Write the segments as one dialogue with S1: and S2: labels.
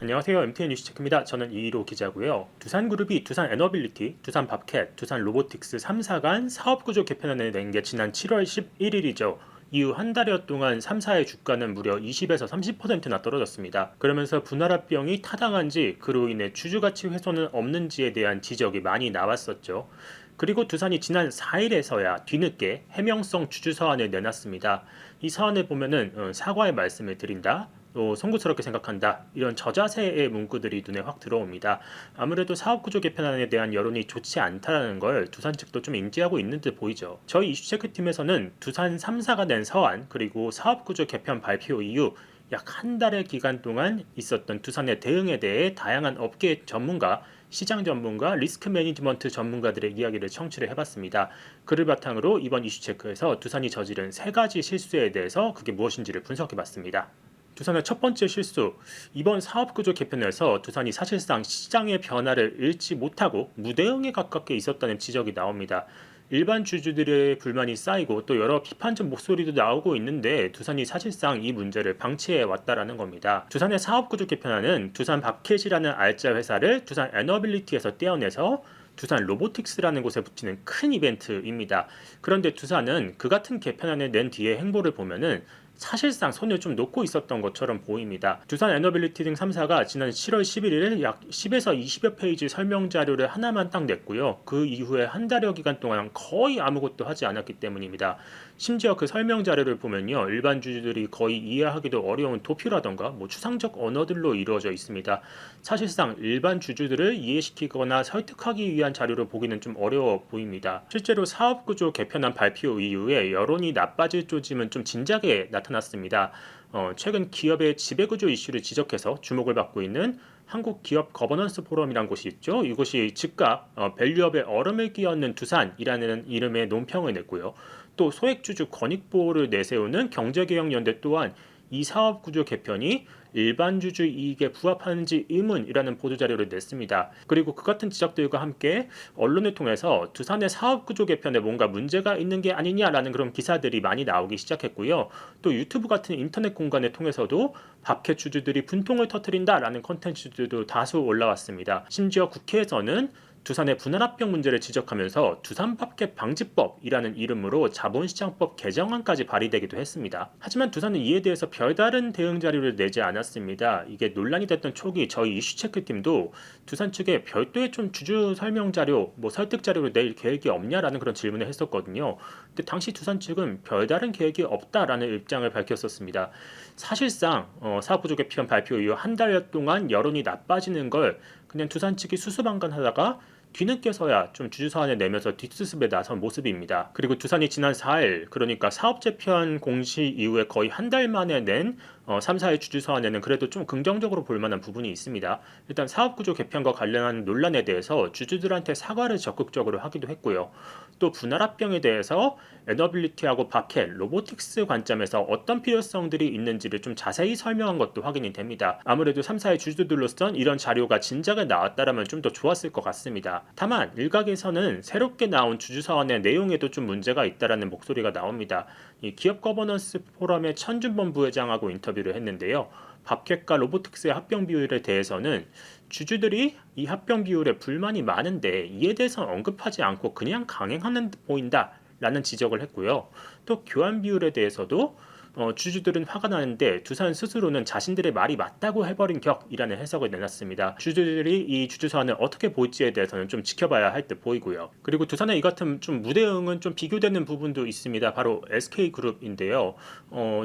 S1: 안녕하세요. MTN 뉴스체크입니다. 저는 이희로 기자고요. 두산그룹이 두산 에너빌리티, 두산 밥캣, 두산 로보틱스 3사 간 사업구조 개편안을 낸 게 지난 7월 11일이죠. 이후 한 달여 동안 3사의 주가는 무려 20에서 30%나 떨어졌습니다. 그러면서 분할합병이 타당한지 그로 인해 주주가치 훼손은 없는지에 대한 지적이 많이 나왔었죠. 그리고 두산이 지난 4일에서야 뒤늦게 해명성 주주서한을 내놨습니다. 이 서한을 보면은 사과의 말씀을 드린다. 또 송구스럽게 생각한다. 이런 저자세의 문구들이 눈에 확 들어옵니다. 아무래도 사업구조 개편안에 대한 여론이 좋지 않다는 걸 두산 측도 좀 인지하고 있는 듯 보이죠. 저희 이슈체크팀에서는 두산 3사가 낸 서한 그리고 사업구조 개편 발표 이후 약 한 달의 기간 동안 있었던 두산의 대응에 대해 다양한 업계 전문가, 시장 전문가, 리스크 매니지먼트 전문가들의 이야기를 청취를 해봤습니다. 그를 바탕으로 이번 이슈체크에서 두산이 저지른 세 가지 실수에 대해서 그게 무엇인지를 분석해봤습니다. 두산의 첫 번째 실수, 이번 사업구조 개편에서 두산이 사실상 시장의 변화를 읽지 못하고 무대응에 가깝게 있었다는 지적이 나옵니다. 일반 주주들의 불만이 쌓이고 또 여러 비판적 목소리도 나오고 있는데 두산이 사실상 이 문제를 방치해 왔다라는 겁니다. 두산의 사업구조 개편안은 두산 밥캣이라는 알짜 회사를 두산 에너빌리티에서 떼어내서 두산 로보틱스라는 곳에 붙이는 큰 이벤트입니다. 그런데 두산은 그 같은 개편안을 낸 뒤의 행보를 보면은 사실상 손을 좀 놓고 있었던 것처럼 보입니다. 두산 에너빌리티 등 3사가 지난 7월 11일 약 10에서 20여 페이지 설명 자료를 하나만 딱 냈고요. 그 이후에 한 달여 기간 동안 거의 아무것도 하지 않았기 때문입니다. 심지어 그 설명 자료를 보면요. 일반 주주들이 거의 이해하기도 어려운 도표라던가 추상적 언어들로 이루어져 있습니다. 사실상 일반 주주들을 이해시키거나 설득하기 위한 자료로 보기는 좀 어려워 보입니다. 실제로 사업구조 개편안 발표 이후에 여론이 나빠질 조짐은 좀 진작에 나타났습니다. 최근 기업의 지배구조 이슈를 지적해서 주목을 받고 있는 한국 기업 거버넌스 포럼이란 곳이 있죠. 이곳이 즉각 밸류업에 얼음을 끼얹는 두산이라는 이름의 논평을 냈고요. 또 소액주주 권익보호를 내세우는 경제개혁연대 또한 이 사업구조 개편이 일반 주주 이익에 부합하는지 의문이라는 보도자료를 냈습니다. 그리고 그 같은 지적들과 함께 언론을 통해서 두산의 사업구조 개편에 뭔가 문제가 있는 게 아니냐라는 그런 기사들이 많이 나오기 시작했고요. 또 유튜브 같은 인터넷 공간을 통해서도 밥캣 주주들이 분통을 터뜨린다라는 컨텐츠들도 다수 올라왔습니다. 심지어 국회에서는 두산의 분할합병 문제를 지적하면서 두산밥캣 방지법이라는 이름으로 자본시장법 개정안까지 발의되기도 했습니다. 하지만 두산은 이에 대해서 별다른 대응 자료를 내지 않았습니다. 이게 논란이 됐던 초기 저희 이슈체크팀도 두산 측에 별도의 좀 주주 설명 자료, 설득 자료를 낼 계획이 없냐라는 그런 질문을 했었거든요. 근데 당시 두산 측은 별다른 계획이 없다라는 입장을 밝혔었습니다. 사실상 사업구조 개편 발표 이후 한 달여 동안 여론이 나빠지는 걸 그냥 두산 측이 수수방관하다가 뒤늦게서야 좀 주주 서한을 내면서 뒷수습에 나선 모습입니다. 그리고 두산이 지난 4일 그러니까 사업재편 공시 이후에 거의 한 달 만에 낸 3사의 주주 서한에는 그래도 좀 긍정적으로 볼 만한 부분이 있습니다. 일단 사업구조 개편과 관련한 논란에 대해서 주주들한테 사과를 적극적으로 하기도 했고요. 또 분할합병에 대해서 에너빌리티하고 밥캣, 로보틱스 관점에서 어떤 필요성들이 있는지를 좀 자세히 설명한 것도 확인이 됩니다. 아무래도 3사의 주주들로선 이런 자료가 진작에 나왔다라면 좀 더 좋았을 것 같습니다. 다만 일각에서는 새롭게 나온 주주서한의 내용에도 좀 문제가 있다라는 목소리가 나옵니다. 이 기업 거버넌스 포럼의 천준범 부회장하고 인터뷰를 했는데요. 밥캣과 로보틱스의 합병 비율에 대해서는 주주들이 이 합병 비율에 불만이 많은데 이에 대해서는 언급하지 않고 그냥 강행하는 듯 보인다라는 지적을 했고요. 또 교환 비율에 대해서도 주주들은 화가 나는데 두산 스스로는 자신들의 말이 맞다고 해버린 격이라는 해석을 내놨습니다. 주주들이 이 주주서한을 어떻게 볼지에 대해서는 좀 지켜봐야 할 듯 보이고요. 그리고 두산의 이 같은 좀 무대응은 좀 비교되는 부분도 있습니다. 바로 SK그룹인데요.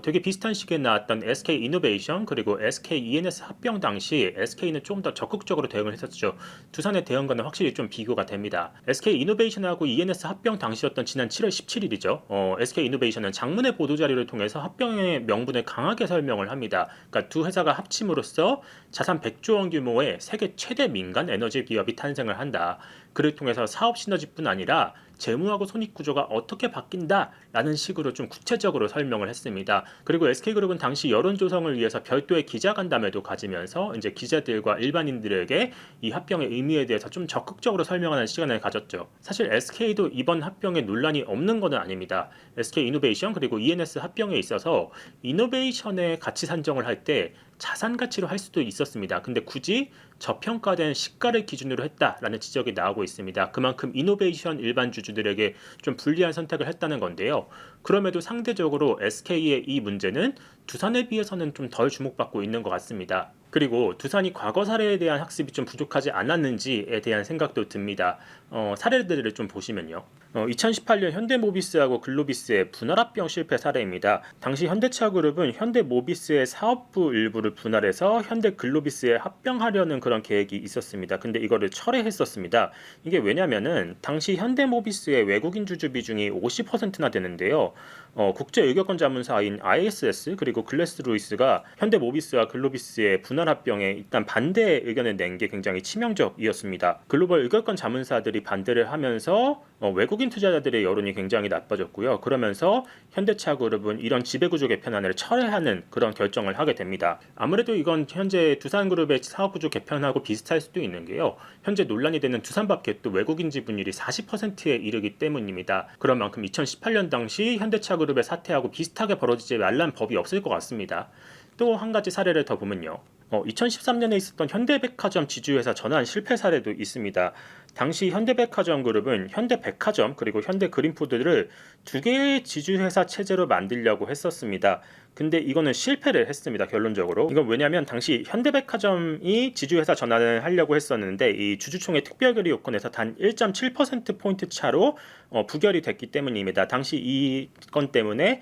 S1: 되게 비슷한 시기에 나왔던 SK이노베이션 그리고 SKENS 합병 당시 SK는 조금 더 적극적으로 대응을 했었죠. 두산의 대응과는 확실히 좀 비교가 됩니다. SK이노베이션하고 ENS 합병 당시였던 지난 7월 17일이죠. SK이노베이션은 장문의 보도자료를 통해서 합병의 명분을 강하게 설명을 합니다. 그러니까 두 회사가 합침으로써 자산 100조 원 규모의 세계 최대 민간 에너지 기업이 탄생을 한다. 그를 통해서 사업 시너지뿐 아니라 재무하고 손익 구조가 어떻게 바뀐다라는 식으로 좀 구체적으로 설명을 했습니다. 그리고 SK그룹은 당시 여론 조성을 위해서 별도의 기자간담회도 가지면서 이제 기자들과 일반인들에게 이 합병의 의미에 대해서 좀 적극적으로 설명하는 시간을 가졌죠. 사실 SK도 이번 합병에 논란이 없는 것은 아닙니다. SK 이노베이션 그리고 ENS 합병에 있어서 이노베이션의 가치 산정을 할 때 자산 가치로 할 수도 있었습니다. 근데 굳이 저평가된 시가를 기준으로 했다라는 지적이 나오고 있습니다. 그만큼 이노베이션 일반 주주들에게 좀 불리한 선택을 했다는 건데요. 그럼에도 상대적으로 SK의 이 문제는 두산에 비해서는 좀 덜 주목받고 있는 것 같습니다. 그리고 두산이 과거 사례에 대한 학습이 좀 부족하지 않았는지에 대한 생각도 듭니다. 사례들을 좀 보시면요. 2018년 현대모비스하고 글로비스의 분할합병 실패 사례입니다. 당시 현대차그룹은 현대모비스의 사업부 일부를 분할해서 현대글로비스에 합병하려는 그런 계획이 있었습니다. 근데 이거를 철회했었습니다. 이게 왜냐면은 당시 현대모비스의 외국인 주주 비중이 50%나 되는데요. 국제 의결권 자문사인 ISS 그리고 글래스루이스가 현대모비스와 글로비스의 분할합병에 일단 반대 의견을 낸 게 굉장히 치명적이었습니다. 글로벌 의결권 자문사들이 반대를 하면서 외국인 투자자들의 여론이 굉장히 나빠졌고요. 그러면서 현대차그룹은 이런 지배구조 개편안을 철회하는 그런 결정을 하게 됩니다. 아무래도 이건 현재 두산그룹의 사업구조 개편하고 비슷할 수도 있는 게요. 현재 논란이 되는 두산밥켓도 외국인 지분율이 40%에 이르기 때문입니다. 그런 만큼 2018년 당시 현대차그룹의 사태하고 비슷하게 벌어지지 말란 법이 없을 것 같습니다. 또 한 가지 사례를 더 보면요. 2013년에 있었던 현대백화점 지주회사 전환 실패 사례도 있습니다. 당시 현대백화점 그룹은 현대백화점 그리고 현대그린푸드를 두 개의 지주회사 체제로 만들려고 했었습니다. 근데 이거는 실패를 했습니다. 결론적으로. 이건 왜냐하면 당시 현대백화점이 지주회사 전환을 하려고 했었는데 이 주주총회 특별결의 요건에서 단 1.7%포인트 차로 부결이 됐기 때문입니다. 당시 이 건 때문에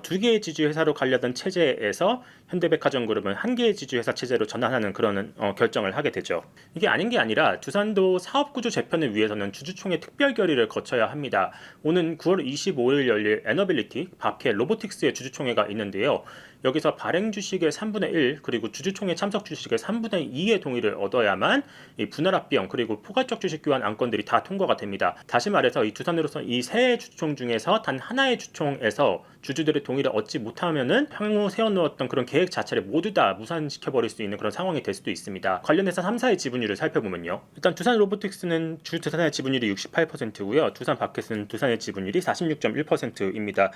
S1: 두 개의 지주회사로 가려던 체제에서 현대백화점 그룹은 한 개의 지주회사 체제로 전환하는 그런 결정을 하게 되죠. 이게 아닌 게 아니라 두산도 사업구조 재편을 위해서는 주주총회 특별결의를 거쳐야 합니다. 오는 9월 25일 열릴 에너빌리티, 밥캣, 로보틱스의 주주총회가 있는데요. 여기서 발행 주식의 3분의 1 그리고 주주총회 참석 주식의 3분의 2의 동의를 얻어야만 이 분할합병 그리고 포괄적 주식 교환 안건들이 다 통과가 됩니다. 다시 말해서 이 두산으로서 이 세 주총 중에서 단 하나의 주총에서 주주들의 동의를 얻지 못하면은 향후 세워놓았던 그런 계획 자체를 모두 다 무산시켜버릴 수 있는 그런 상황이 될 수도 있습니다. 관련해서 3사의 지분율을 살펴보면요. 일단 두산 로보틱스는 두산의 지분율이 68%고요. 두산 밥켓은 두산의 지분율이 46.1%입니다.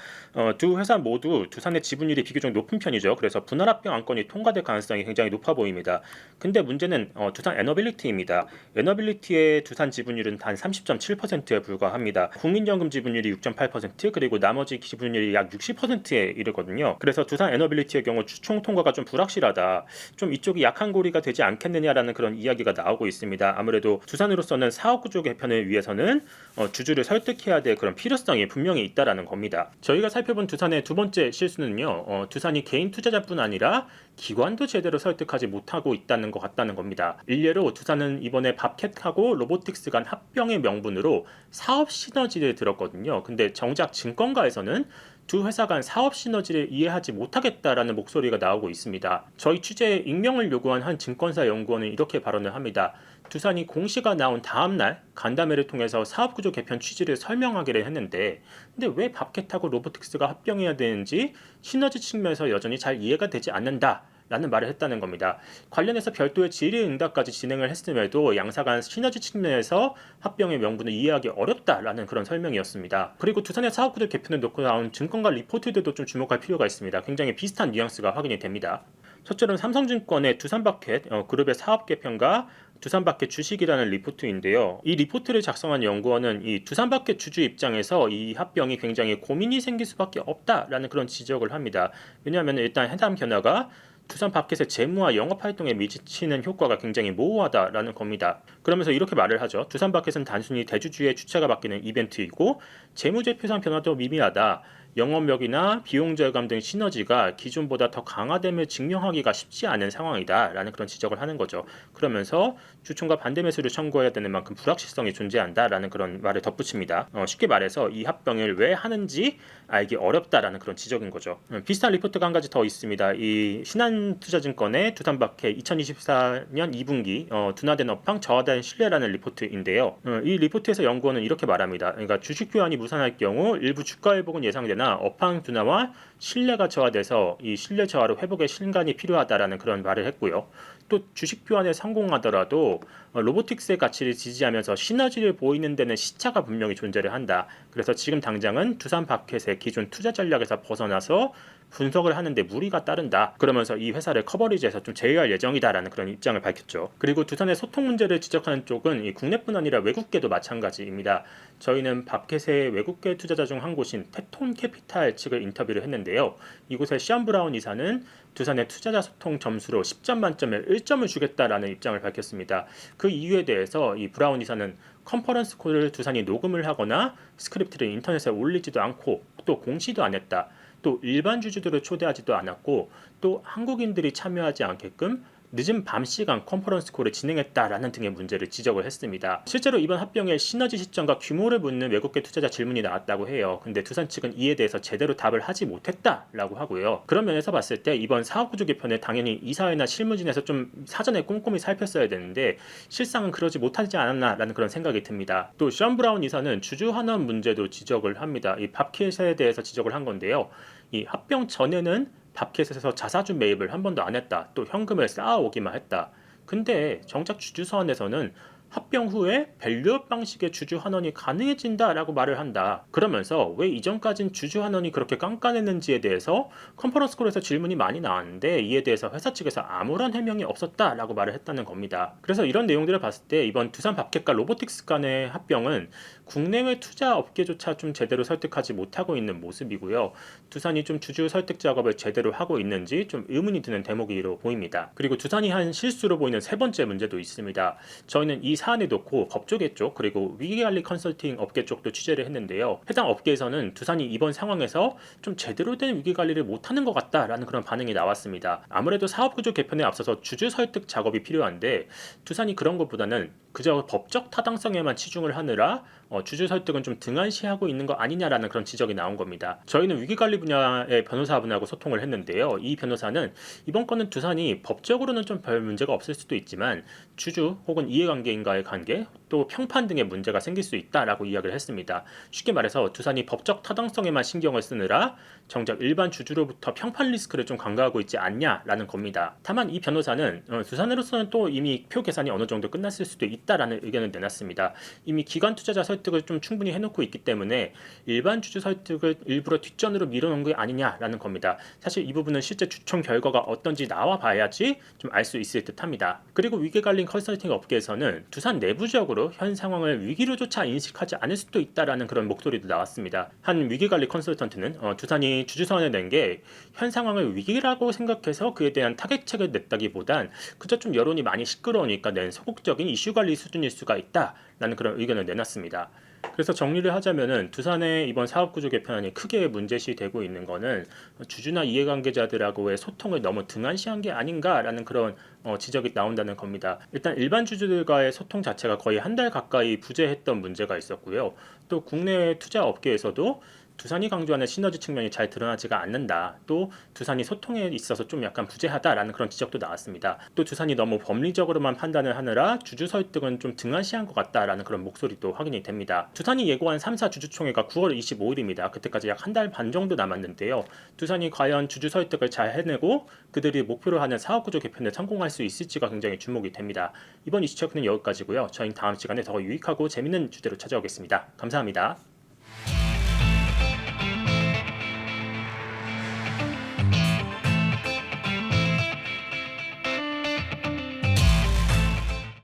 S1: 두 회사 모두 두산의 지분율이 비교적 높은 편이죠. 그래서 분할합병 안건이 통과될 가능성이 굉장히 높아 보입니다. 근데 문제는 두산 에너빌리티입니다. 에너빌리티의 두산 지분율은 단 30.7%에 불과합니다. 국민연금 지분율이 6.8% 그리고 나머지 지분율이 약 60%에 이르거든요. 그래서 두산 에너빌리티의 경우 주총 통과가 좀 불확실하다. 좀 이쪽이 약한 고리가 되지 않겠느냐라는 그런 이야기가 나오고 있습니다. 아무래도 두산으로서는 사업구조 개편을 위해서는 주주를 설득해야 될 그런 필요성이 분명히 있다라는 겁니다. 저희가 살펴본 두산의 두 번째 실수는요. 두산이 개인 투자자뿐 아니라 기관도 제대로 설득하지 못하고 있다는 것 같다는 겁니다. 일례로 두산은 이번에 밥캣하고 로보틱스 간 합병의 명분으로 사업 시너지를 들었거든요. 근데 정작 증권가에서는 두 회사 간 사업 시너지를 이해하지 못하겠다라는 목소리가 나오고 있습니다. 저희 취재에 익명을 요구한 한 증권사 연구원은 이렇게 발언을 합니다. 두산이 공시가 나온 다음 날 간담회를 통해서 사업구조 개편 취지를 설명하기를 했는데 근데 왜 밥캣하고 로보틱스가 합병해야 되는지 시너지 측면에서 여전히 잘 이해가 되지 않는다. 라는 말을 했다는 겁니다. 관련해서 별도의 질의응답까지 진행을 했음에도 양사 간 시너지 측면에서 합병의 명분을 이해하기 어렵다라는 그런 설명이었습니다. 그리고 두산의 사업구조 개편을 놓고 나온 증권가 리포트들도 좀 주목할 필요가 있습니다. 굉장히 비슷한 뉘앙스가 확인이 됩니다. 첫째로는 삼성증권의 두산밥캣 그룹의 사업 개편과 두산밥켓 주식이라는 리포트인데요. 이 리포트를 작성한 연구원은 이 두산밥켓 주주 입장에서 이 합병이 굉장히 고민이 생길 수밖에 없다라는 그런 지적을 합니다. 왜냐하면 일단 해당 변화가 두산밥켓의 재무와 영업활동에 미치는 효과가 굉장히 모호하다라는 겁니다. 그러면서 이렇게 말을 하죠. 두산밥켓은 단순히 대주주의 주체가 바뀌는 이벤트이고 재무제표상 변화도 미미하다. 영업력이나 비용 절감 등 시너지가 기존보다 더 강화됨을 증명하기가 쉽지 않은 상황이다 라는 그런 지적을 하는 거죠. 그러면서 주총과 반대 매수를 청구해야 되는 만큼 불확실성이 존재한다 라는 그런 말을 덧붙입니다. 쉽게 말해서 이 합병을 왜 하는지 알기 어렵다라는 그런 지적인 거죠. 비슷한 리포트가 한 가지 더 있습니다. 이 신한투자증권의 두산밥켓 2024년 2분기 둔화된 업황 저하된 신뢰라는 리포트인데요. 이 리포트에서 연구원은 이렇게 말합니다. 그러니까 주식 교환이 무산할 경우 일부 주가 회복은 예상되나 업황 둔화와 신뢰가 저하돼서 이 신뢰 저하로 회복의 시간이 필요하다라는 그런 말을 했고요. 또 주식 교환에 성공하더라도 로보틱스의 가치를 지지하면서 시너지를 보이는 데는 시차가 분명히 존재를 한다. 그래서 지금 당장은 두산밥켓의 기존 투자 전략에서 벗어나서 분석을 하는데 무리가 따른다. 그러면서 이 회사를 커버리지에서 좀 제외할 예정이다라는 그런 입장을 밝혔죠. 그리고 두산의 소통 문제를 지적하는 쪽은 이 국내뿐 아니라 외국계도 마찬가지입니다. 저희는 밥캣의 외국계 투자자 중 한 곳인 테톤 캐피탈 측을 인터뷰를 했는데요. 이곳의 시안 브라운 이사는 두산의 투자자 소통 점수로 10점 만점에 1점을 주겠다라는 입장을 밝혔습니다. 그 이유에 대해서 이 브라운 이사는 컨퍼런스 콜을 두산이 녹음을 하거나 스크립트를 인터넷에 올리지도 않고 또 공시도 안 했다. 또 일반 주주들을 초대하지도 않았고 또 한국인들이 참여하지 않게끔 늦은 밤 시간 컨퍼런스 콜을 진행했다라는 등의 문제를 지적을 했습니다. 실제로 이번 합병의 시너지 시점과 규모를 묻는 외국계 투자자 질문이 나왔다고 해요. 근데 두산 측은 이에 대해서 제대로 답을 하지 못했다라고 하고요. 그런 면에서 봤을 때 이번 사업구조 개편을 당연히 이사회나 실무진에서 좀 사전에 꼼꼼히 살폈어야 되는데 실상은 그러지 못하지 않았나라는 그런 생각이 듭니다. 또 션 브라운 이사는 주주 환원 문제도 지적을 합니다. 이 밥캣에 대해서 지적을 한 건데요. 이 합병 전에는 밥캣에서 자사주 매입을 한 번도 안 했다. 또 현금을 쌓아오기만 했다. 근데 정작 주주 서한에서는 합병 후에 밸류업 방식의 주주 환원이 가능해진다라고 말을 한다. 그러면서 왜 이전까진 주주 환원이 그렇게 깐깐했는지에 대해서 컨퍼런스 콜에서 질문이 많이 나왔는데 이에 대해서 회사 측에서 아무런 해명이 없었다라고 말을 했다는 겁니다. 그래서 이런 내용들을 봤을 때 이번 두산 밥캣과 로보틱스 간의 합병은 국내외 투자 업계조차 좀 제대로 설득하지 못하고 있는 모습이고요. 두산이 좀 주주 설득 작업을 제대로 하고 있는지 좀 의문이 드는 대목으로 보입니다. 그리고 두산이 한 실수로 보이는 세 번째 문제도 있습니다. 저희는 이 사안에 놓고 법조계 쪽 그리고 위기관리 컨설팅 업계 쪽도 취재를 했는데요. 해당 업계에서는 두산이 이번 상황에서 좀 제대로 된 위기관리를 못하는 것 같다라는 그런 반응이 나왔습니다. 아무래도 사업구조 개편에 앞서서 주주 설득 작업이 필요한데 두산이 그런 것보다는 그저 법적 타당성에만 치중을 하느라 주주 설득은 좀 등한시하고 있는 거 아니냐라는 그런 지적이 나온 겁니다. 저희는 위기관리 분야의 변호사분하고 소통을 했는데요. 이 변호사는 이번 건은 두산이 법적으로는 좀 별 문제가 없을 수도 있지만 주주 혹은 이해관계인과의 관계 또 평판 등의 문제가 생길 수 있다라고 이야기를 했습니다. 쉽게 말해서 두산이 법적 타당성에만 신경을 쓰느라 정작 일반 주주로부터 평판 리스크를 좀 간과하고 있지 않냐라는 겁니다. 다만 이 변호사는 두산으로서는 또 이미 표 계산이 어느 정도 끝났을 수도 있다라는 의견을 내놨습니다. 이미 기관 투자자 설득을 좀 충분히 해놓고 있기 때문에 일반 주주 설득을 일부러 뒷전으로 밀어놓은 게 아니냐라는 겁니다. 사실 이 부분은 실제 주총 결과가 어떤지 나와 봐야지 좀 알 수 있을 듯합니다. 그리고 위기관리 컨설팅 업계에서는 두산 내부적으로 현 상황을 위기로조차 인식하지 않을 수도 있다라는 그런 목소리도 나왔습니다. 한 위기관리 컨설턴트는 두산이 주주서한을 낸 게 현 상황을 위기라고 생각해서 그에 대한 타격책을 냈다기보단 그저 좀 여론이 많이 시끄러우니까 낸 소극적인 이슈 관리 수준일 수가 있다라는 그런 의견을 내놨습니다. 그래서 정리를 하자면은 두산의 이번 사업구조 개편안이 크게 문제시되고 있는 거는 주주나 이해관계자들하고의 소통을 너무 등한시한 게 아닌가라는 그런 지적이 나온다는 겁니다. 일단 일반 주주들과의 소통 자체가 거의 한 달 가까이 부재했던 문제가 있었고요. 또 국내 투자 업계에서도 두산이 강조하는 시너지 측면이 잘 드러나지가 않는다. 또 두산이 소통에 있어서 좀 약간 부재하다라는 그런 지적도 나왔습니다. 또 두산이 너무 법리적으로만 판단을 하느라 주주 설득은 좀 등한시한 것 같다라는 그런 목소리도 확인이 됩니다. 두산이 예고한 3사 주주총회가 9월 25일입니다. 그때까지 약 한 달 반 정도 남았는데요. 두산이 과연 주주 설득을 잘 해내고 그들이 목표로 하는 사업구조 개편을 성공할 수 있을지가 굉장히 주목이 됩니다. 이번 이슈 체크는 여기까지고요. 저희는 다음 시간에 더 유익하고 재밌는 주제로 찾아오겠습니다. 감사합니다.